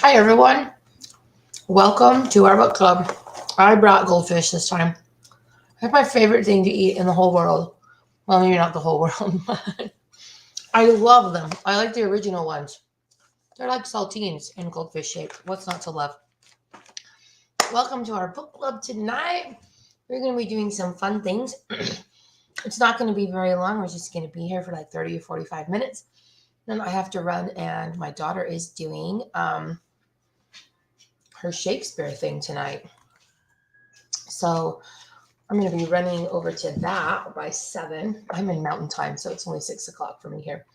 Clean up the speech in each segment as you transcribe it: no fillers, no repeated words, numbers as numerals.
Hi, everyone. Welcome to our book club. I brought goldfish this time. It's my favorite thing to eat in the whole world. Well, maybe not the whole world, but I love them. I like the original ones. They're like saltines in goldfish shape. What's not to love? Welcome to our book club tonight. We're going to be doing some fun things. It's not going to be very long. We're just going to be here for like 30 or 45 minutes. Then I have to run, and my daughter is doing her Shakespeare thing tonight. So I'm going to be running over to that by 7. I'm in mountain time, so it's only 6 o'clock for me here.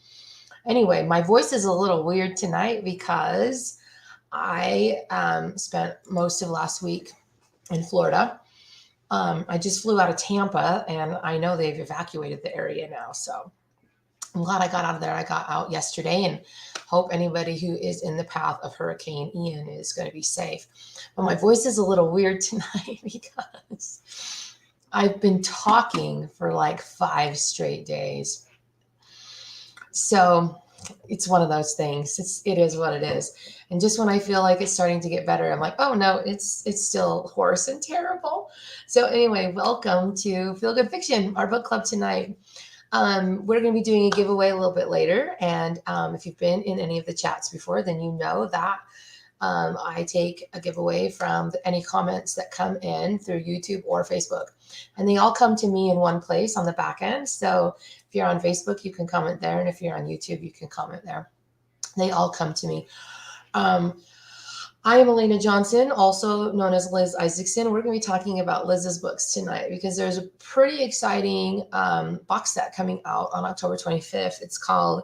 Anyway, my voice is a little weird tonight because I spent most of last week in Florida. I just flew out of Tampa, and I know they've evacuated the area now. So I'm glad I got out of there. I got out yesterday, and hope anybody who is in the path of Hurricane Ian is going to be safe. But my voice is a little weird tonight because I've been talking for like 5 straight days. So it's one of those things. It is what it is. And just when I feel like it's starting to get better, I'm like, oh no, it's still hoarse and terrible. So anyway, welcome to Feel Good Fiction, our book club tonight. We're going to be doing a giveaway a little bit later. And if you've been in any of the chats before, then you know that I take a giveaway from any comments that come in through YouTube or Facebook. And they all come to me in one place on the back end. So if you're on Facebook, you can comment there. And if you're on YouTube, you can comment there. They all come to me. I am Elana Johnson, also known as Liz Isaacson. We're going to be talking about Liz's books tonight because there's a pretty exciting box set coming out on October 25th. It's called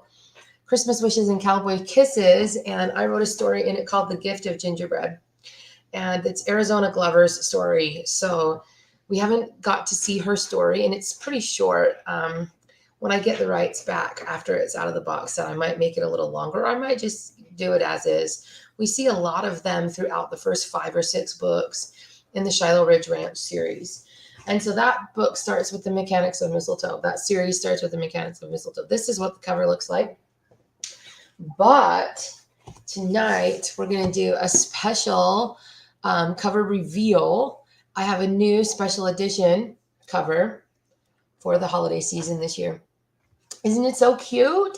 Christmas Wishes and Cowboy Kisses, and I wrote a story in it called The Gift of Gingerbread. And it's Arizona Glover's story. So we haven't got to see her story, and it's pretty short. When I get the rights back after it's out of the box set, I might make it a little longer. I might just do it as is. We see a lot of them throughout the first 5 or 6 books in the Shiloh Ridge Ranch series. And so that book starts with the Mechanics of Mistletoe. That series starts with the Mechanics of Mistletoe. This is what the cover looks like. But tonight we're going to do a special cover reveal. I have a new special edition cover for the holiday season this year. Isn't it so cute?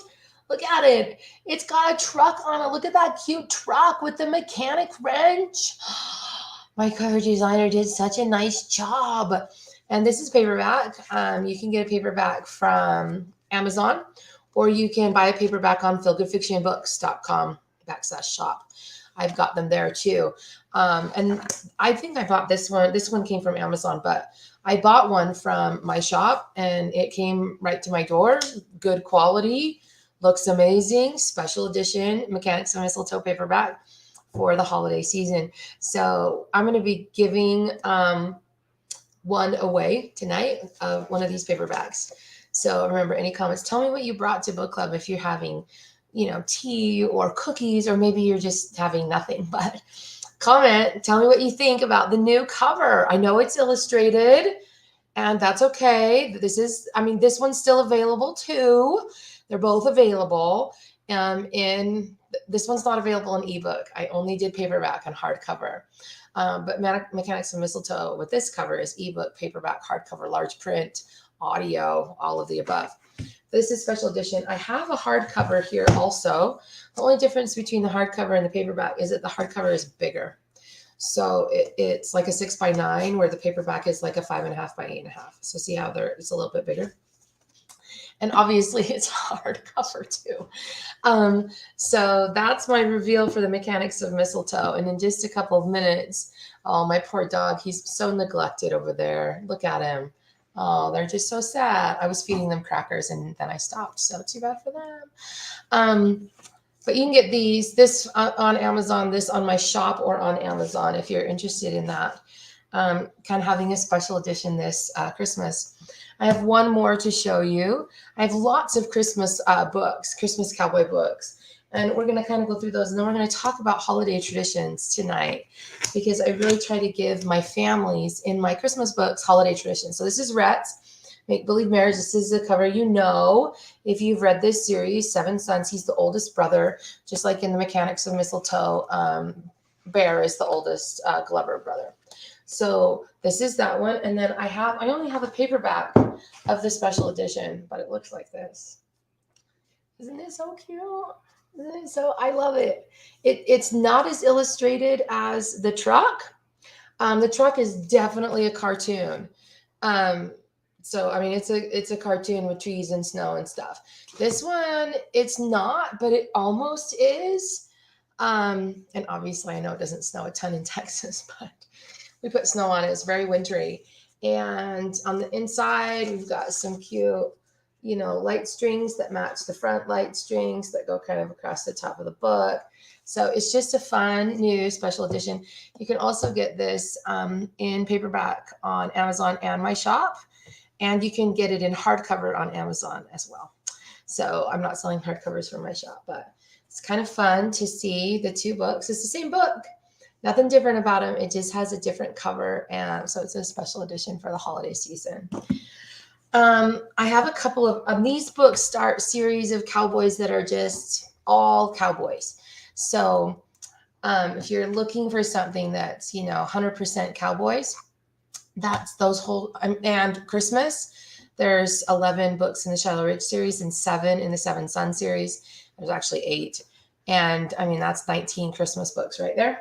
Look at it. It's got a truck on it. Look at that cute truck with the mechanic wrench. My cover designer did such a nice job. And this is paperback. You can get a paperback from Amazon, or you can buy a paperback on feelgoodfictionbooks.com/shop. I've got them there too. And I think I bought this one. This one came from Amazon, but I bought one from my shop and it came right to my door. Good quality. Looks amazing. Special edition Mechanics of Mistletoe paperback for the holiday season. So I'm going to be giving one away tonight of one of these paperbacks. So remember, any comments, tell me what you brought to book club if you're having, tea or cookies, or maybe you're just having nothing. But comment, tell me what you think about the new cover. I know it's illustrated, and that's okay. This one's still available too. They're both available. This one's not available in ebook. I only did paperback and hardcover. But Mechanics of Mistletoe with this cover is ebook, paperback, hardcover, large print, audio, all of the above. This is special edition. I have a hardcover here also. The only difference between the hardcover and the paperback is that the hardcover is bigger. So it's like a 6x9, where the paperback is like a 5.5 by 8.5. So see how it's a little bit bigger. And obviously it's hardcover too. So that's my reveal for the Mechanics of Mistletoe. And in just a couple of minutes, oh, my poor dog, he's so neglected over there. Look at him. Oh, they're just so sad. I was feeding them crackers and then I stopped. So too bad for them. But you can get this on Amazon, this on my shop or on Amazon if you're interested in that. Kind of having a special edition this Christmas. I have one more to show you. I have lots of Christmas books, Christmas cowboy books. And we're going to kind of go through those. And then we're going to talk about holiday traditions tonight, because I really try to give my families in my Christmas books holiday traditions. So this is Rhett's. Make Believe Marriage. This is the cover. You know, if you've read this series, Seven Sons, he's the oldest brother, just like in the Mechanics of Mistletoe. Bear is the oldest Glover brother. So this is that one. And then I only have a paperback of the special edition, but it looks like this. Isn't it so cute? Isn't it so, I love it. It's not as illustrated as the truck. The truck is definitely a cartoon. So I mean, it's a cartoon with trees and snow and stuff. This one, it's not, but it almost is. And obviously, I know it doesn't snow a ton in Texas, but we put snow on it. It's very wintry. And on the inside, we've got some cute, light strings that match the front light strings that go kind of across the top of the book. So it's just a fun new special edition. You can also get this in paperback on Amazon and my shop, and you can get it in hardcover on Amazon as well. So I'm not selling hardcovers for my shop, but it's kind of fun to see the two books. It's the same book. Nothing different about them. It just has a different cover. And so it's a special edition for the holiday season. I have a couple of these books start series of cowboys that are just all cowboys. So if you're looking for something that's, 100% cowboys, that's those whole, and Christmas, there's 11 books in the Shiloh Ridge series and 7 in the Seven Sons series. There's actually 8. And I mean, that's 19 Christmas books right there.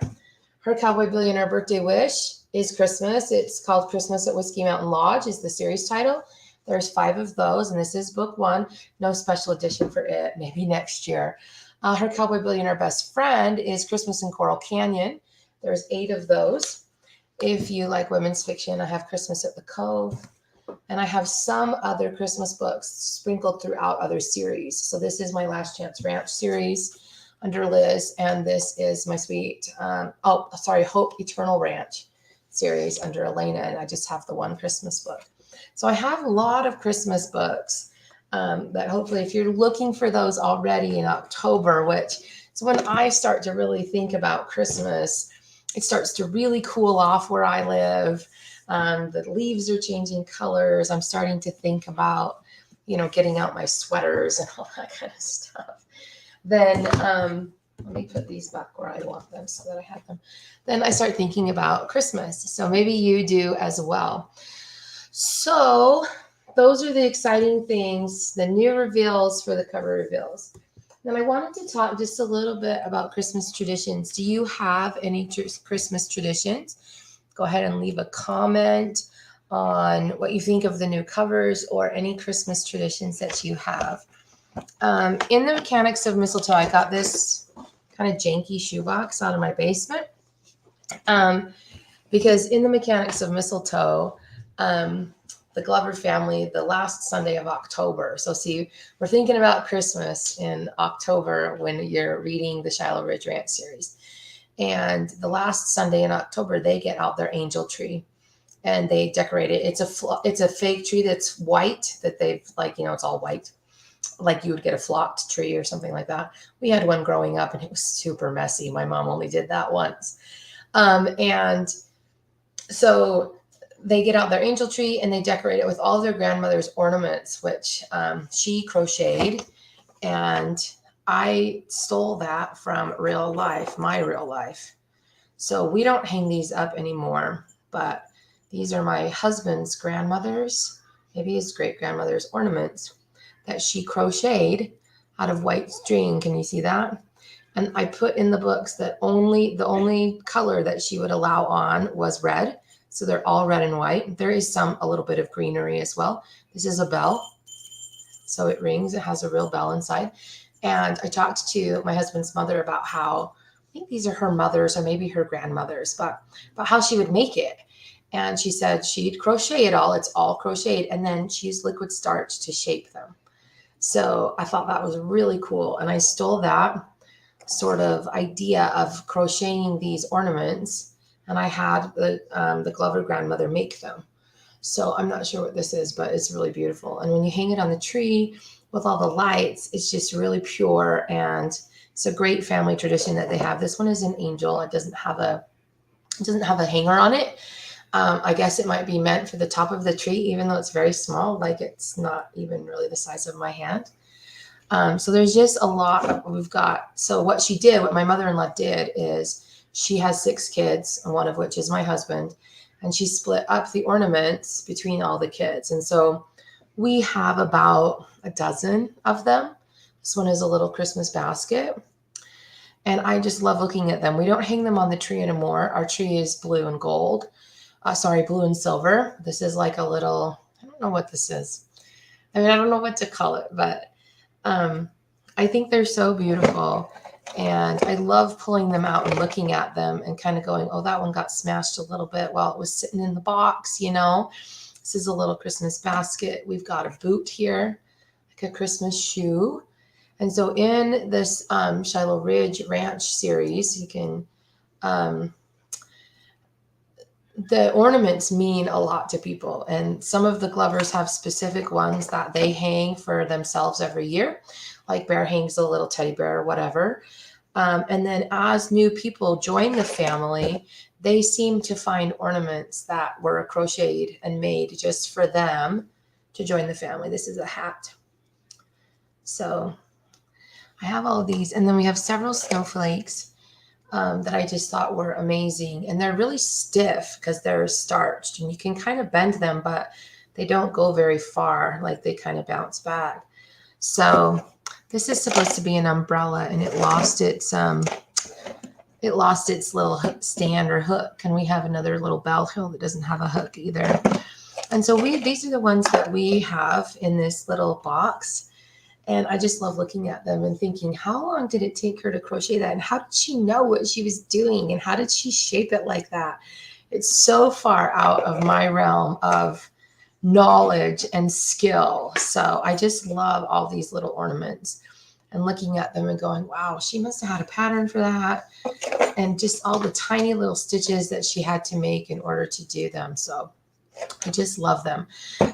Her Cowboy Billionaire Birthday Wish is Christmas. It's called Christmas at Whiskey Mountain Lodge is the series title. There's 5 of those, and this is book 1. No special edition for it, maybe next year. Her Cowboy Billionaire Best Friend is Christmas in Coral Canyon. There's 8 of those. If you like women's fiction, I have Christmas at the Cove. And I have some other Christmas books sprinkled throughout other series. So this is my Last Chance Ranch series under Liz, and this is my Hope Eternal Ranch series under Elana, and I just have the one Christmas book. So I have a lot of Christmas books that hopefully, if you're looking for those already in October, which is when I start to really think about Christmas, it starts to really cool off where I live. The leaves are changing colors. I'm starting to think about, getting out my sweaters and all that kind of stuff. Then let me put these back where I want them so that I have them. Then I start thinking about Christmas. So maybe you do as well. So those are the exciting things, the new reveals for the cover reveals. Then I wanted to talk just a little bit about Christmas traditions. Do you have any Christmas traditions? Go ahead and leave a comment on what you think of the new covers or any Christmas traditions that you have. In the Mechanics of Mistletoe, I got this kind of janky shoebox out of my basement. Because in the Mechanics of Mistletoe, the Glover family, the last Sunday of October. So see, we're thinking about Christmas in October when you're reading the Shiloh Ridge Ranch series. And the last Sunday in October, they get out their angel tree and they decorate it. It's a fake tree that's white that they've it's all white. Like you would get a flocked tree or something like that. We had one growing up and it was super messy. My mom only did that once. And so they get out their angel tree and they decorate it with all their grandmother's ornaments, which she crocheted. And I stole that from real life, my real life. So we don't hang these up anymore, but these are my husband's grandmother's, maybe his great-grandmother's ornaments that she crocheted out of white string. Can you see that? And I put in the books that the only color that she would allow on was red. So they're all red and white. There is a little bit of greenery as well. This is a bell. So it rings. It has a real bell inside. And I talked to my husband's mother about how, I think these are her mother's or maybe her grandmother's, but about how she would make it. And she said she'd crochet it all. It's all crocheted. And then she used liquid starch to shape them. So I thought that was really cool. And I stole that sort of idea of crocheting these ornaments. And I had the Glover grandmother make them. So I'm not sure what this is, but it's really beautiful. And when you hang it on the tree with all the lights, it's just really pure. And it's a great family tradition that they have. This one is an angel. It doesn't have a hanger on it. I guess it might be meant for the top of the tree, even though it's very small, like it's not even really the size of my hand. So there's just a lot of, we've got, so what she did, what my mother-in-law did is she has 6 kids, one of which is my husband, and she split up the ornaments between all the kids. And so we have about a dozen of them. This one is a little Christmas basket. And I just love looking at them. We don't hang them on the tree anymore. Our tree is blue and gold. Blue and silver. This is like a little, I don't know what this is. I mean, I don't know what to call it, but I think they're so beautiful. And I love pulling them out and looking at them and kind of going, oh, that one got smashed a little bit while it was sitting in the box, you know. This is a little Christmas basket. We've got a boot here, like a Christmas shoe. And so in this Shiloh Ridge Ranch series, you can, the ornaments mean a lot to people. And some of the Glovers have specific ones that they hang for themselves every year. Like Bear hangs a little teddy bear or whatever. And then as new people join the family, they seem to find ornaments that were crocheted and made just for them to join the family. This is a hat. So I have all of these. And then we have several snowflakes that I just thought were amazing. And they're really stiff because they're starched. And you can kind of bend them, but they don't go very far. Like they kind of bounce back. So this is supposed to be an umbrella, and it lost its little stand or hook. And we have another little bell hill that doesn't have a hook either. And so these are the ones that we have in this little box. And I just love looking at them and thinking, how long did it take her to crochet that? And how did she know what she was doing? And how did she shape it like that? It's so far out of my realm of knowledge and skill. So I just love all these little ornaments and looking at them and going, wow, she must have had a pattern for that. And just all the tiny little stitches that she had to make in order to do them. So I just love them.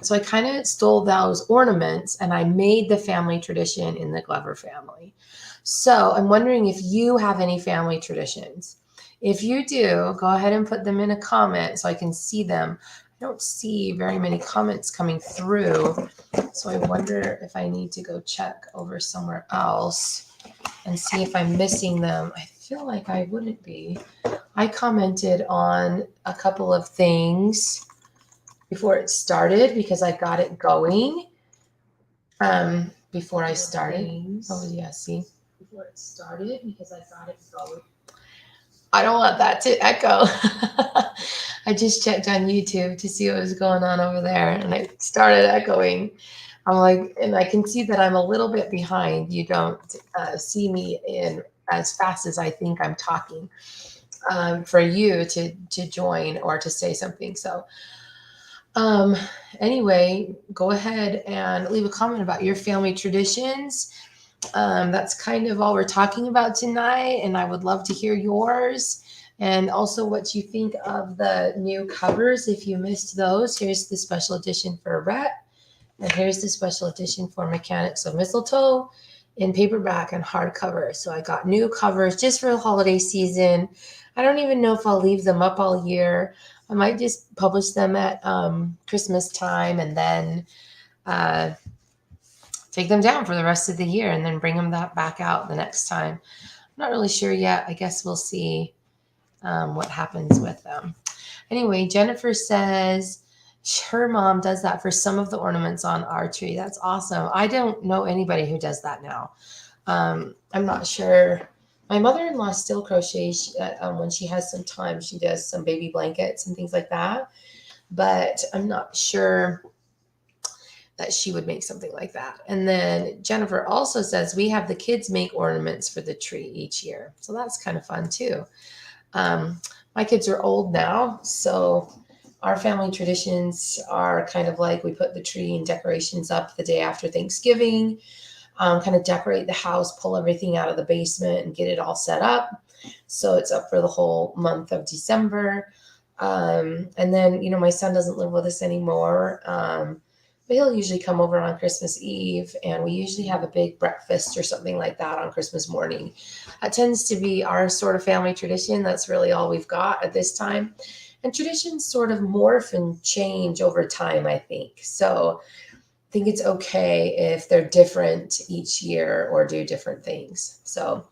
So I kind of stole those ornaments and I made the family tradition in the Glover family. So I'm wondering if you have any family traditions. If you do, go ahead and put them in a comment so I can see them. I don't see very many comments coming through. So I wonder if I need to go check over somewhere else and see if I'm missing them. I feel like I wouldn't be. I commented on a couple of things before it started because I got it going. Before I started. Oh yeah, see? Before it started because I got it going. I don't want that to echo. I just checked on YouTube to see what was going on over there and I started echoing. I'm like, and I can see that I'm a little bit behind. You don't see me in as fast as I think I'm talking for you to join or to say something. So anyway, go ahead and leave a comment about your family traditions. That's kind of all we're talking about tonight. And I would love to hear yours and also what you think of the new covers. If you missed those, here's the special edition for Rhett. And here's the special edition for Mechanics of Mistletoe in paperback and hardcover. So I got new covers just for the holiday season. I don't even know if I'll leave them up all year. I might just publish them at Christmas time and then take them down for the rest of the year and then bring them back out the next time. I'm not really sure yet. I guess we'll see what happens with them. Anyway, Jennifer says her mom does that for some of the ornaments on our tree. That's awesome. I don't know anybody who does that now. I'm not sure. My mother-in-law still crochets when she has some time. She does some baby blankets and things like that. But I'm not sure that she would make something like that. And then Jennifer also says we have the kids make ornaments for the tree each year. So that's kind of fun too. My kids are old now, so our family traditions are kind of like we put the tree and decorations up the day after Thanksgiving, kind of decorate the house, pull everything out of the basement and get it all set up. So it's up for the whole month of December. And then, you know, my son doesn't live with us anymore. But he'll usually come over on Christmas Eve, and we usually have a big breakfast or something like that on Christmas morning. That tends to be our sort of family tradition. That's really all we've got at this time. And traditions sort of morph and change over time, I think. So I think it's okay if they're different each year or do different things. So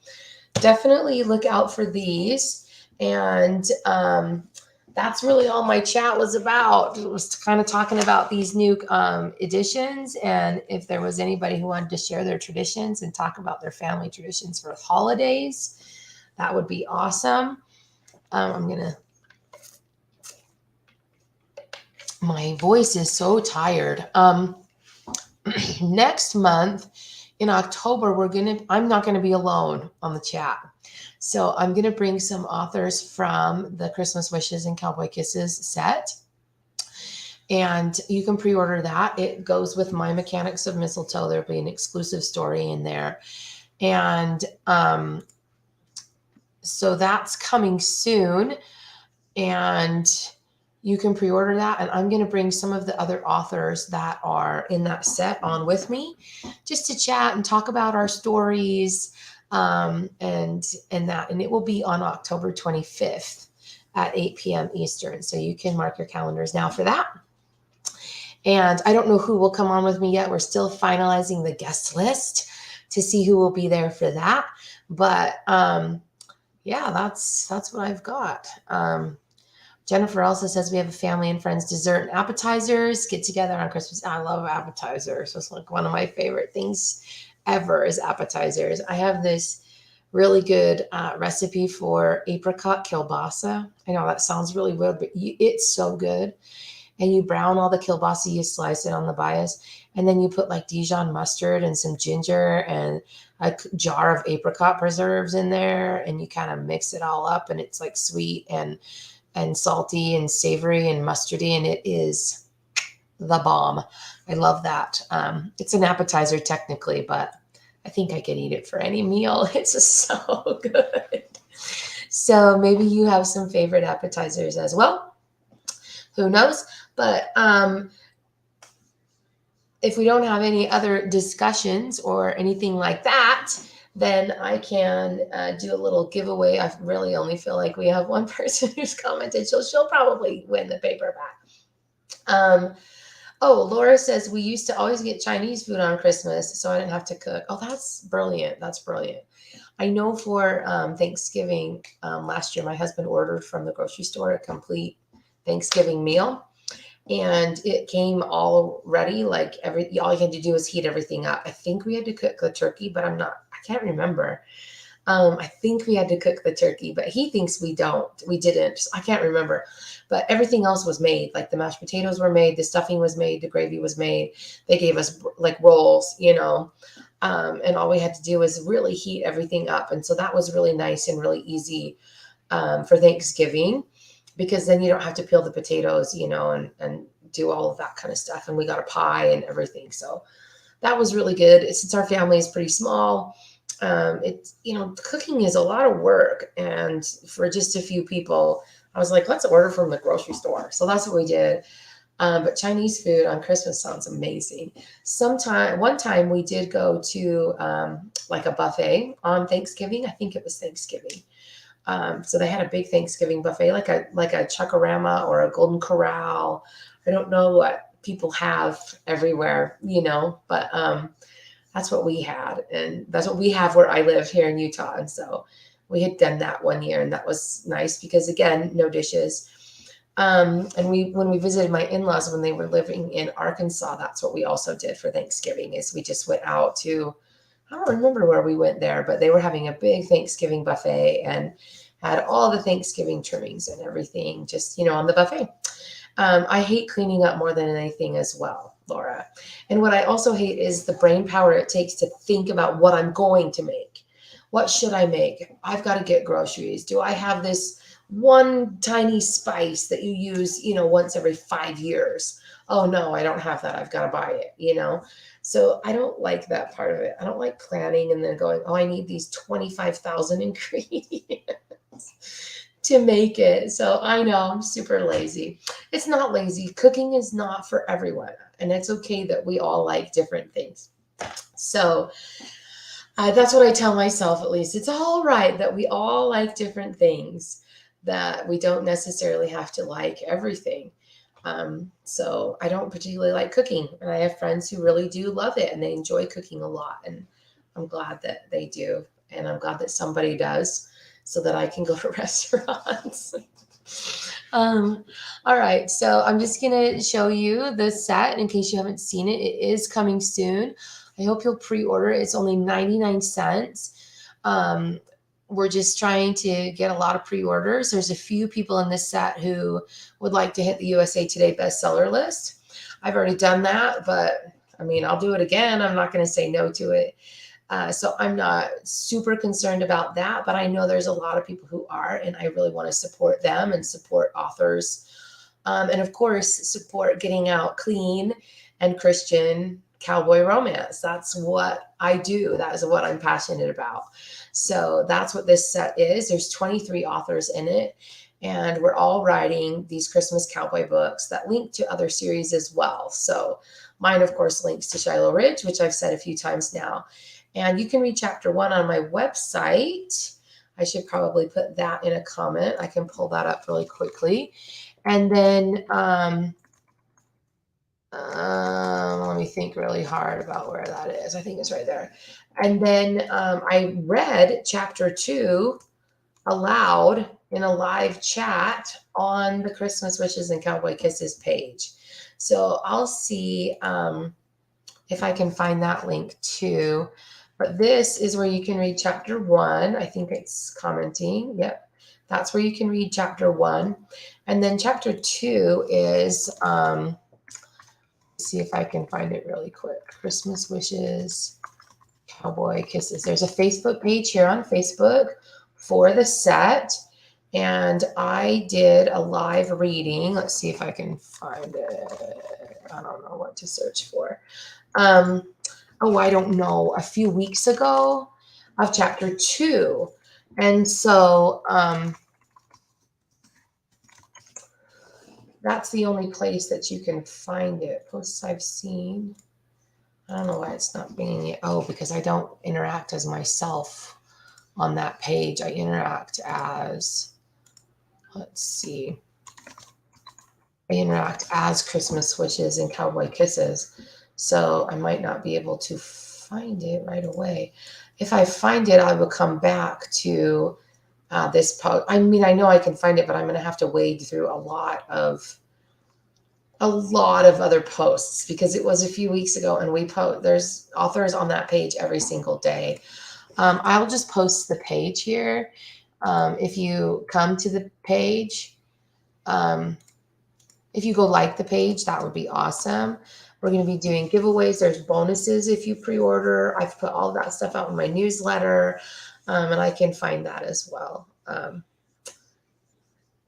definitely look out for these. And that's really all my chat was about. It was kind of talking about these new editions, and if there was anybody who wanted to share their traditions and talk about their family traditions for holidays, that would be awesome. My voice is so tired. Next month in October, I'm not gonna be alone on the chat. So I'm gonna bring some authors from the Christmas Wishes and Cowboy Kisses set. And you can pre-order that. It goes with My Mechanics of Mistletoe. There'll be an exclusive story in there. And so that's coming soon. And you can pre-order that. And I'm going to bring some of the other authors that are in that set on with me just to chat and talk about our stories and that. And it will be on October 25th at 8 p.m. Eastern. So you can mark your calendars now for that. And I don't know who will come on with me yet. We're still finalizing the guest list to see who will be there for that. But yeah, that's what I've got. Jennifer also says we have a family and friends dessert and appetizers get together on Christmas. I love appetizers. It's like one of my favorite things ever is appetizers. I have this really good recipe for apricot kielbasa. I know that sounds really weird, but it's so good. And you brown all the kielbasa, you slice it on the bias, and then you put like Dijon mustard and some ginger and a jar of apricot preserves in there, and you kind of mix it all up, and it's like sweet and salty and savory and mustardy, and it is the bomb. I love that. It's an appetizer technically, but I think I could eat it for any meal. It's just so good. So maybe you have some favorite appetizers as well. Who knows? But if we don't have any other discussions or anything like that, then I can do a little giveaway. I really only feel like we have one person who's commented. She'll probably win the paperback. Laura says, we used to always get Chinese food on Christmas, so I didn't have to cook. Oh, that's brilliant. That's brilliant. I know for Thanksgiving last year, my husband ordered from the grocery store a complete Thanksgiving meal, and it came all ready. Like all you had to do was heat everything up. I think we had to cook the turkey, but I can't remember. I think we had to cook the turkey, but he thinks we didn't. I can't remember, but everything else was made. Like the mashed potatoes were made, the stuffing was made, the gravy was made. They gave us like rolls, and all we had to do was really heat everything up. And so that was really nice and really easy for Thanksgiving, because then you don't have to peel the potatoes, and do all of that kind of stuff. And we got a pie and everything. So that was really good. Since our family is pretty small, cooking is a lot of work. And for just a few people, I was like, let's order from the grocery store. So that's what we did. But Chinese food on Christmas sounds amazing. One time we did go to like a buffet on Thanksgiving. I think it was Thanksgiving. So they had a big Thanksgiving buffet, like a Chuck-a-Rama or a Golden Corral. I don't know what people have everywhere, but that's what we had. And that's what we have where I live here in Utah. And so we had done that one year, and that was nice because, again, no dishes. And when we visited my in-laws when they were living in Arkansas, that's what we also did for Thanksgiving, is we just went out to, I don't remember where we went there, but they were having a big Thanksgiving buffet and had all the Thanksgiving trimmings and everything just, on the buffet. I hate cleaning up more than anything as well, Laura. And what I also hate is the brain power it takes to think about what I'm going to make. What should I make? I've got to get groceries. Do I have this one tiny spice that you use, once every 5 years? Oh no, I don't have that. I've got to buy it, So I don't like that part of it. I don't like planning and then going, oh, I need these 25,000 ingredients to make it. So I know I'm super lazy. It's not lazy. Cooking is not for everyone. And it's okay that we all like different things. So that's what I tell myself, at least. It's all right that we all like different things. that we don't necessarily have to like everything. So I don't particularly like cooking, and I have friends who really do love it and they enjoy cooking a lot. And I'm glad that they do. And I'm glad that somebody does so that I can go to restaurants. All right. So I'm just going to show you the set in case you haven't seen it. It is coming soon. I hope you'll pre-order. It's only 99 cents. We're just trying to get a lot of pre-orders. There's a few people in this set who would like to hit the USA Today bestseller list. I've already done that, but I mean, I'll do it again. I'm not going to say no to it. So I'm not super concerned about that, but I know there's a lot of people who are, and I really want to support them and support authors. And of course, support getting out clean and Christian cowboy romance. That's what I do. That is what I'm passionate about. So that's what this set is. There's 23 authors in it, and we're all writing these Christmas cowboy books that link to other series as well. So mine, of course, links to Shiloh Ridge, which I've said a few times now. And you can read chapter 1 on my website. I should probably put that in a comment. I can pull that up really quickly. And then let me think really hard about where that is. I think it's right there. And then I read chapter 2 aloud in a live chat on the Christmas Wishes and Cowboy Kisses page. So I'll see if I can find that link too. But this is where you can read chapter 1. I think it's commenting. Yep. That's where you can read chapter 1. And then chapter 2 is, see if I can find it really quick. Christmas Wishes, Cowboy Kisses. There's a Facebook page here on Facebook for the set. And I did a live reading. Let's see if I can find it. I don't know what to search for. I don't know, a few weeks ago of chapter 2. And so that's the only place that you can find it. Posts I've seen. I don't know why it's not bringing it. Oh, because I don't interact as myself on that page. I interact as, let's see. I interact as Christmas Wishes and Cowboy Kisses. So I might not be able to find it right away. If I find it, I will come back to this post. I mean, I know I can find it, but I'm going to have to wade through a lot of other posts because it was a few weeks ago, and there's authors on that page every single day. I'll just post the page here. If you come to the page, if you go like the page, that would be awesome. We're going to be doing giveaways. There's bonuses if you pre-order. I've put all of that stuff out in my newsletter, and I can find that as well.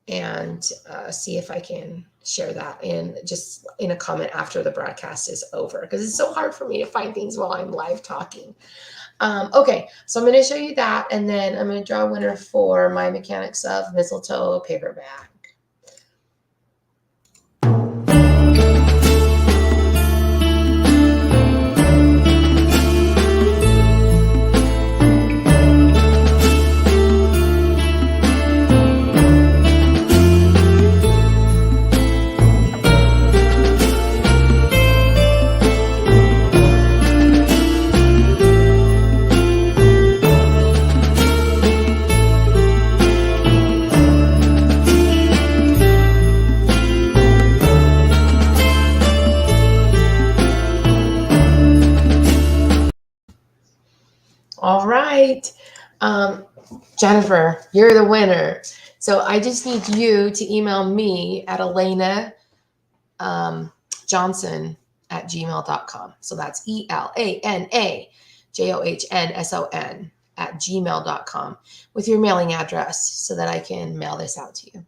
And see if I can share that just in a comment after the broadcast is over, because it's so hard for me to find things while I'm live talking. Okay, so I'm going to show you that, and then I'm going to draw a winner for my Mechanics of Mistletoe paperback. All right, Jennifer, you're the winner. So I just need you to email me at Elana Johnson at gmail.com. So that's ELANAJOHNSON at gmail.com with your mailing address so that I can mail this out to you.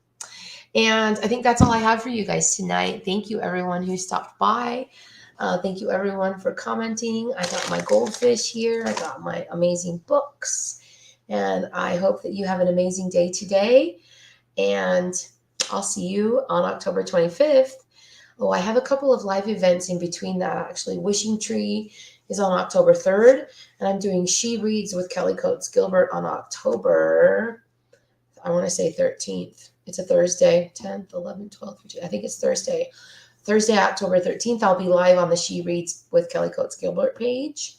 And I think that's all I have for you guys tonight. Thank you, everyone who stopped by. Thank you, everyone, for commenting. I got my goldfish here. I got my amazing books. And I hope that you have an amazing day today. And I'll see you on October 25th. Oh, I have a couple of live events in between that, actually. Wishing Tree is on October 3rd. And I'm doing She Reads with Kelly Coates Gilbert on October, I want to to say 13th. It's a Thursday, 10th, 11th, 12th. I think it's Thursday. Thursday, October 13th, I'll be live on the She Reads with Kelly Coates Gilbert page.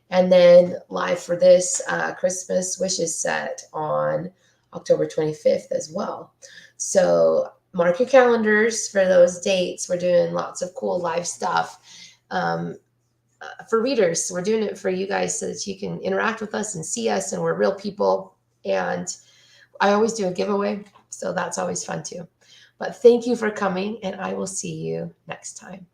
And then live for this Christmas Wishes set on October 25th as well. So mark your calendars for those dates. We're doing lots of cool live stuff for readers. We're doing it for you guys so that you can interact with us and see us, and we're real people. And I always do a giveaway, so that's always fun too. But thank you for coming, and I will see you next time.